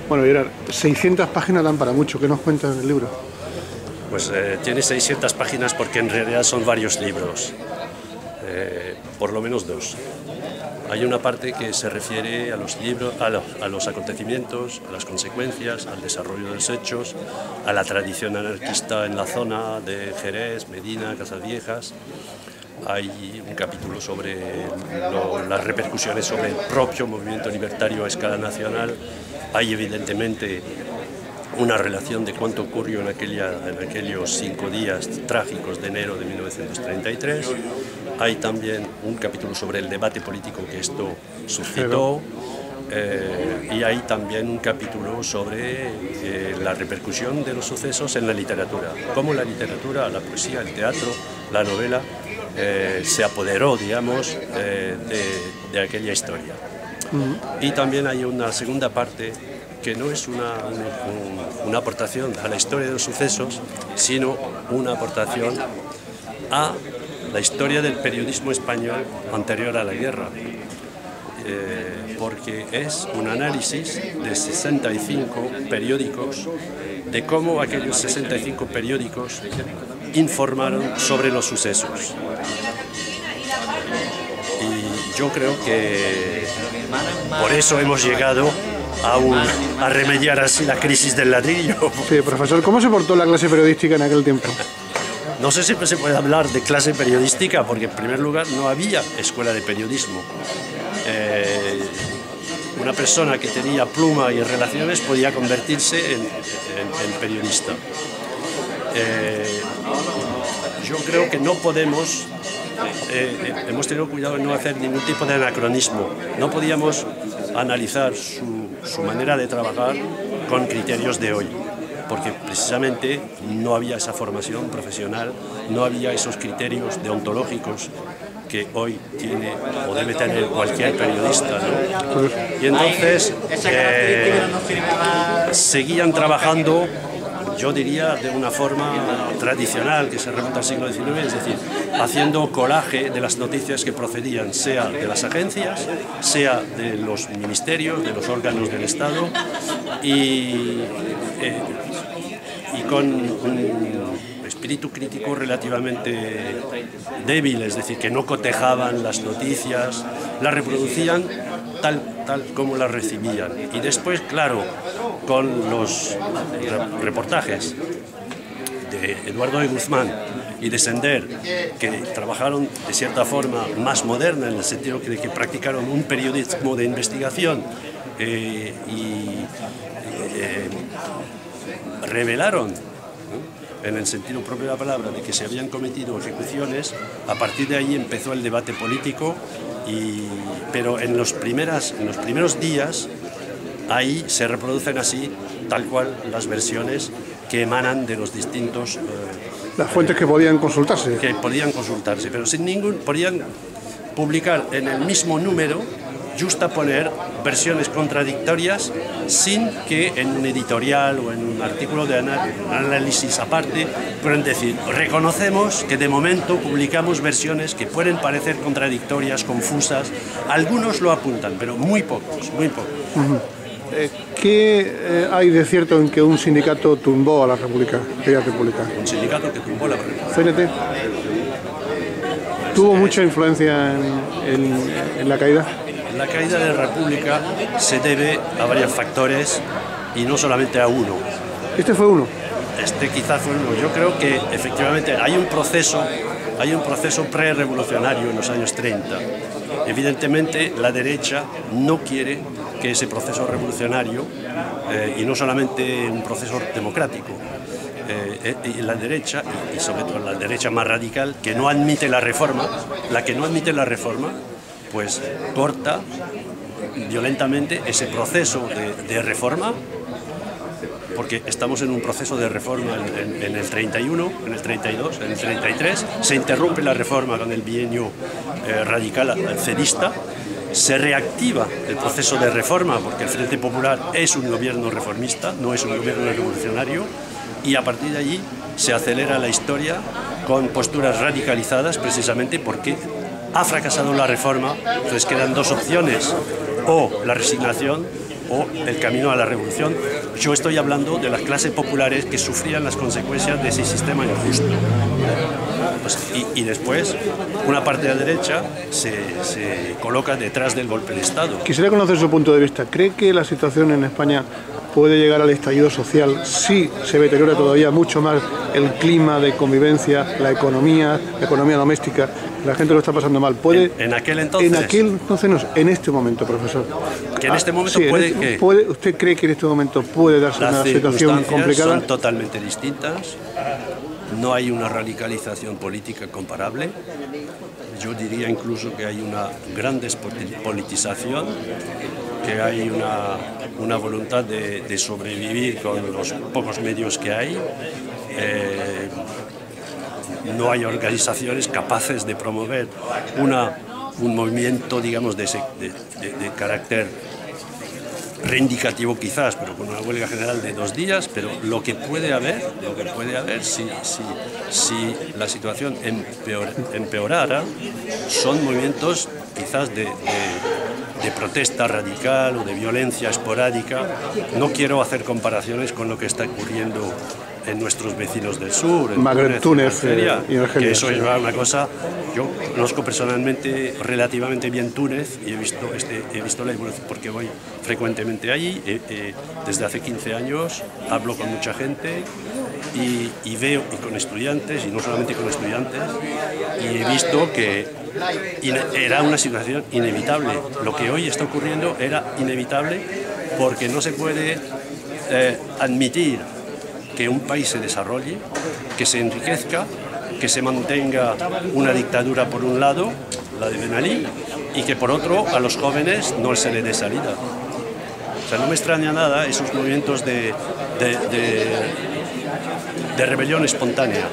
Bueno, Gerard, 600 páginas dan para mucho. ¿Qué nos cuentas del libro? Pues tiene 600 páginas porque en realidad son varios libros, por lo menos dos. Hay una parte que se refiere a los libros, a los acontecimientos, a las consecuencias, al desarrollo de los hechos, a la tradición anarquista en la zona de Jerez, Medina, Casas Viejas. Hay un capítulo sobre las repercusiones sobre el propio movimiento libertario a escala nacional. Hay evidentemente una relación de cuánto ocurrió en aquellos 5 días trágicos de enero de 1933. Hay también un capítulo sobre el debate político que esto suscitó. Y hay también un capítulo sobre la repercusión de los sucesos en la literatura. Cómo la literatura, la poesía, el teatro, la novela se apoderó, digamos, de aquella historia. Y también hay una segunda parte que no es una aportación a la historia de los sucesos, sino una aportación a la historia del periodismo español anterior a la guerra, porque es un análisis de 65 periódicos, de cómo aquellos 65 periódicos informaron sobre los sucesos. Y yo creo que por eso hemos llegado a remediar así la crisis del ladrillo. Sí, profesor, ¿cómo se portó la clase periodística en aquel tiempo? No sé si se puede hablar de clase periodística, porque en primer lugar no había escuela de periodismo. Una persona que tenía pluma y relaciones podía convertirse en periodista. Yo creo que no podemos, hemos tenido cuidado de no hacer ningún tipo de anacronismo. No podíamos analizar su manera de trabajar con criterios de hoy, porque precisamente no había esa formación profesional, no había esos criterios deontológicos que hoy tiene o debe tener cualquier periodista, ¿no? Y entonces seguían trabajando, yo diría, de una forma tradicional que se remonta al siglo XIX, es decir, haciendo colaje de las noticias que procedían, sea de las agencias, sea de los ministerios, de los órganos del Estado, y con un espíritu crítico relativamente débil, es decir, que no cotejaban las noticias, las reproducían tal como las recibían. Y después, claro, con los reportajes de Eduardo de Guzmán y de Sender, que trabajaron de cierta forma más moderna, en el sentido de que practicaron un periodismo de investigación y revelaron, en el sentido propio de la palabra, de que se habían cometido ejecuciones. A partir de ahí empezó el debate político, pero en los primeros días ahí se reproducen así, tal cual, las versiones que emanan de los distintos... las fuentes que podían consultarse. Que podían consultarse, pero sin podían publicar en el mismo número, justaponer versiones contradictorias sin que en un editorial o en un artículo de análisis aparte puedan decir: reconocemos que de momento publicamos versiones que pueden parecer contradictorias, confusas. Algunos lo apuntan, pero muy pocos, muy pocos. ¿Qué hay de cierto en que un sindicato tumbó a la República, aquella República? Un sindicato que tumbó la República. ¿CNT? ¿Tuvo mucha influencia en la caída? La caída de la República se debe a varios factores y no solamente a uno. ¿Este fue uno? Este quizás fue uno. Yo creo que efectivamente hay un proceso pre-revolucionario en los años 30. Evidentemente la derecha no quiere que ese proceso revolucionario, y no solamente un proceso democrático, y la derecha, y sobre todo la derecha más radical, que no admite la reforma, pues corta violentamente ese proceso de reforma, porque estamos en un proceso de reforma en el 31, en el 32, en el 33, se interrumpe la reforma con el bienio radical cedista, se reactiva el proceso de reforma porque el Frente Popular es un gobierno reformista, no es un gobierno revolucionario, y a partir de allí se acelera la historia con posturas radicalizadas, precisamente porque ha fracasado la reforma. Entonces quedan dos opciones: o la resignación o el camino a la revolución. Yo estoy hablando de las clases populares que sufrían las consecuencias de ese sistema injusto. Pues, y después una parte de la derecha se coloca detrás del golpe de Estado. Quisiera conocer su punto de vista. ¿Cree que la situación en España puede llegar al estallido social si se deteriora todavía mucho más el clima de convivencia, la economía doméstica? La gente lo está pasando mal. ¿Puede, en aquel entonces? En aquel entonces no, en este momento, profesor. Que en este momento sí, puede que... ¿Usted cree que en este momento puede darse una situación complicada? Son totalmente distintas. No hay una radicalización política comparable. Yo diría incluso que hay una gran despolitización, que hay una voluntad de sobrevivir con los pocos medios que hay. No hay organizaciones capaces de promover un movimiento, digamos, de carácter reivindicativo quizás, pero con una huelga general de 2 días, pero lo que puede haber si la situación empeorara, son movimientos quizás de protesta radical o de violencia esporádica. No quiero hacer comparaciones con lo que está ocurriendo en nuestros vecinos del sur, en Túnez y Argelia, que eso es una cosa. Yo conozco personalmente relativamente bien Túnez y he visto la evolución porque voy frecuentemente allí. Desde hace 15 años hablo con mucha gente y veo, y con estudiantes, y no solamente con estudiantes, y he visto que era una situación inevitable. Lo que hoy está ocurriendo era inevitable porque no se puede admitir que un país se desarrolle, que se enriquezca, que se mantenga una dictadura por un lado, la de Ben Ali, y que por otro a los jóvenes no se les dé salida. O sea, no me extraña nada esos movimientos de rebelión espontánea,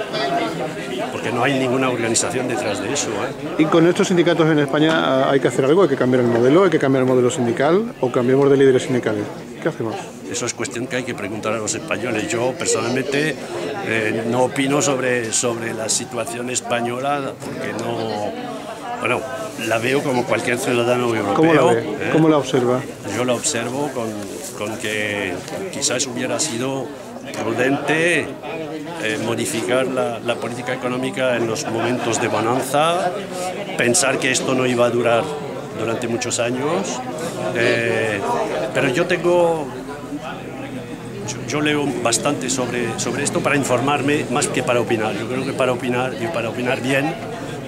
porque no hay ninguna organización detrás de eso. Y con estos sindicatos en España hay que hacer algo, hay que cambiar el modelo sindical o cambiamos de líderes sindicales. ¿Qué hacemos? Eso es cuestión que hay que preguntar a los españoles. Yo personalmente no opino sobre la situación española porque bueno, la veo como cualquier ciudadano europeo. ¿Cómo la ve? ¿Cómo la observa? Yo la observo con que quizás hubiera sido prudente modificar la política económica en los momentos de bonanza, pensar que esto no iba a durar durante muchos años, pero yo leo bastante sobre esto para informarme más que para opinar. Yo creo que para opinar bien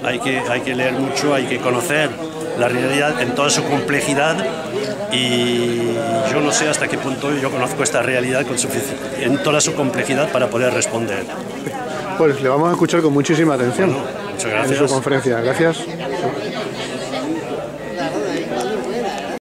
hay que leer mucho, hay que conocer la realidad en toda su complejidad, y yo no sé hasta qué punto yo conozco esta realidad en toda su complejidad para poder responder. Pues le vamos a escuchar con muchísima atención. Bueno, muchas gracias. En su conferencia. Gracias.